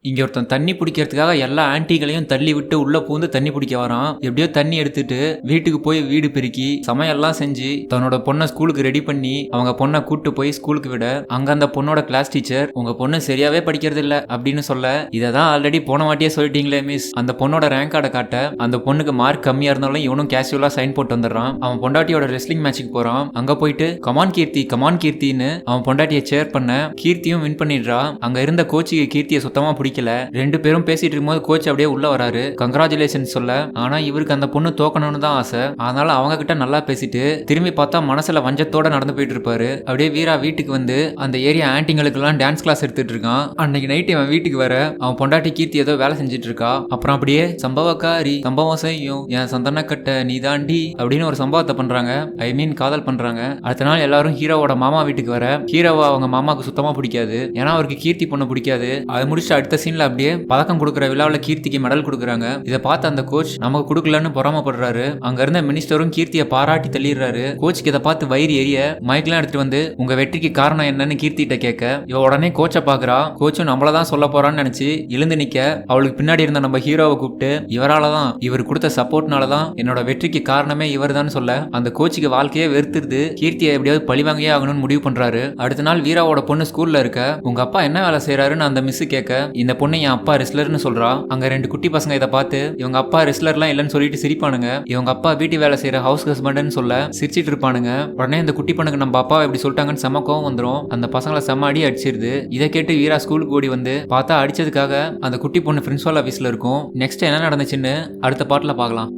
இங்க ஒருத்தன் தண்ணி பிடிக்கிறதுக்காக எல்லா ஆன்ட்டிகளையும் தள்ளி விட்டு உள்ள பூந்து தண்ணி பிடிக்க வரான். எப்படியோ தண்ணி எடுத்துட்டு வீட்டுக்கு போய் வீடு பெருக்கி சமையல்லாம் செஞ்சு தன்னோட பொண்ணை ஸ்கூலுக்கு ரெடி பண்ணி அவங்க பொண்ணை கூட்டு போய் ஸ்கூலுக்கு விட அங்க அந்த பொண்ணோட கிளாஸ் டீச்சர் உங்க பொண்ணு சரியாவே படிக்கிறது இல்ல அப்படின்னு சொல்ல, இததான் ஆல்ரெடி போன வாட்டியே சொல்லிட்டீங்களே மிஸ். அந்த பொண்ணோட ரேங்க் கார்டை காட்ட அந்த பொண்ணுக்கு மார்க் கம்மியா இருந்தாலும் இவனும் கேஷுவலா சைன் போட்டு வந்துடுறான். அவன் பொண்டாட்டியோட ரெஸ்லிங் மேட்சுக்கு போறான். அங்க போயிட்டு கமான் கீர்த்தின்னு அவன் பொண்டாட்டியை சேர் பண்ண கீர்த்தியும் வின் பண்ணிடுறா. அங்க இருந்த கோச்சுக்கு கீர்த்தியை சுத்தமா பிடிக்கல. ரெண்டு பேரும் பேசிட்டு இருக்கும்போது கோச் அப்படியே உள்ள வராரு கங்க்ராச்சுலேஷன் சொல்ல. ஆனா இவருக்கு அந்த பொண்ணு தோக்கணும்னு தான் ஆசை. அதனால அவங்க கிட்ட நல்லா பேசிட்டு திரும்பி பார்த்தா மனசுல வஞ்சத்தோட நடந்து போயிட்டு இருப்பாரு. அப்படியே வீரா வீட்டுக்கு வந்து அந்த ஏரியா ஆன்ட்டிங்களுக்கு எல்லாம் டான்ஸ் கிளாஸ் எடுத்துட்டு இருக்கான். அன்னைக்கு நைட் அவன் வீட்டுக்கு வர அவன் பொண்டாட்டி கீர்த்தி ஏதோ வேலை செஞ்சுட்டு இருக்கா. அப்புறம் அப்படியே சம்பவக்காரி சம்பவம் செய்யும் என் சந்தன கட்ட நீ தாண்டி அப்படின்னு ஒரு சம்பவத்தை பண்றாங்க. ஐ மீன் காதல் பண்றாங்க. அடுத்த நாள் எல்லாரும் ஹீரோவோட மாமா வீட்டுக்கு வர ஹீரோவை அவங்க மாமாவுக்கு சுத்தமா பிடிக்காது. ஏன்னா அவருக்கு கீர்த்தி பொண்ணு பிடிக்காது. அதை முடிச்சு அடுத்த சீன்ல அப்படியே பதக்கம் கொடுக்குற விழாவில் கீர்த்திக்கு மெடல் கொடுக்குறாங்க. இதை பார்த்து அந்த கோச் நமக்கு கொடுக்கலன்னு பொறாமப்படுறாரு. அங்க இருந்த மினிஸ்டரும் கீர்த்தியை பாராட்டி தள்ளிடுறாரு. கோச்சுக்கு இதை பார்த்து வயிறு எரிய மைக்லாம் எடுத்துட்டு வந்து உங்க வெற்றிக்கு காரணம் என்னன்னு கீர்த்திட்ட கேட்க இவ உடனே கோச்சை பாக்குறா. கோச்சும் நம்மளதான் சொல்ல போறான்னு நினைச்சு எழுந்து நிக்க அவளுக்கு பின்னாடி இருந்த நம்ம ஹீரோவை கூப்பிட்டு இவராலதான் இவர் கொடுத்த சப்போர்ட்னாலதான் என்னோட வெற்றிக்கு காரணமே இவர் தான் சொல்ல அந்த கோச்சுக்கு வாழ்க்கையே வெறுத்துருது. கீர்த்தியை எப்படியாவது பழிவாங்கியே ஆகணும்னு முடிவு பண்றாரு. அடுத்த நாள் வீராவோட பொண்ணு ஸ்கூல்ல இருக்க உங்க அப்பா என்ன வேலை செய்யறாருன்னு அந்த மிஸ் கேட்க இந்த பொண்ணு என் அப்பா ரெஸ்லர்னு சொல்றா. அங்க ரெண்டு குட்டி பசங்க இதை பார்த்து இவங்க அப்பா ரெஸ்லர்லாம் இல்லைன்னு சொல்லிட்டு சிரிப்பானுங்க. இவங்க அப்பா வீட்டு வேலை செய்யற ஹவுஸ் ஹஸ்பண்ட்னு சொல்ல சிரிச்சிட்டு இருப்பானுங்க. உடனே இந்த குட்டி பொண்ணுக்கு நம்ம அப்பா எப்படி சொல்லிட்டாங்கன்னு செம கோவம் வந்துடும். அந்த பசங்களை செம்ம அடி அடிச்சிருது. இதை கேட்டு வீரா ஸ்கூலுக்கு ஓடி வந்து பார்த்தா அடிச்சதுக்காக அந்த குட்டி பொண்ணு பிரின்சிபால் ஆஃபீஸ்ல இருக்கும். நெக்ஸ்ட் என்ன நடந்துச்சுன்னு அடுத்த பாட்டுல பார்க்கலாம்.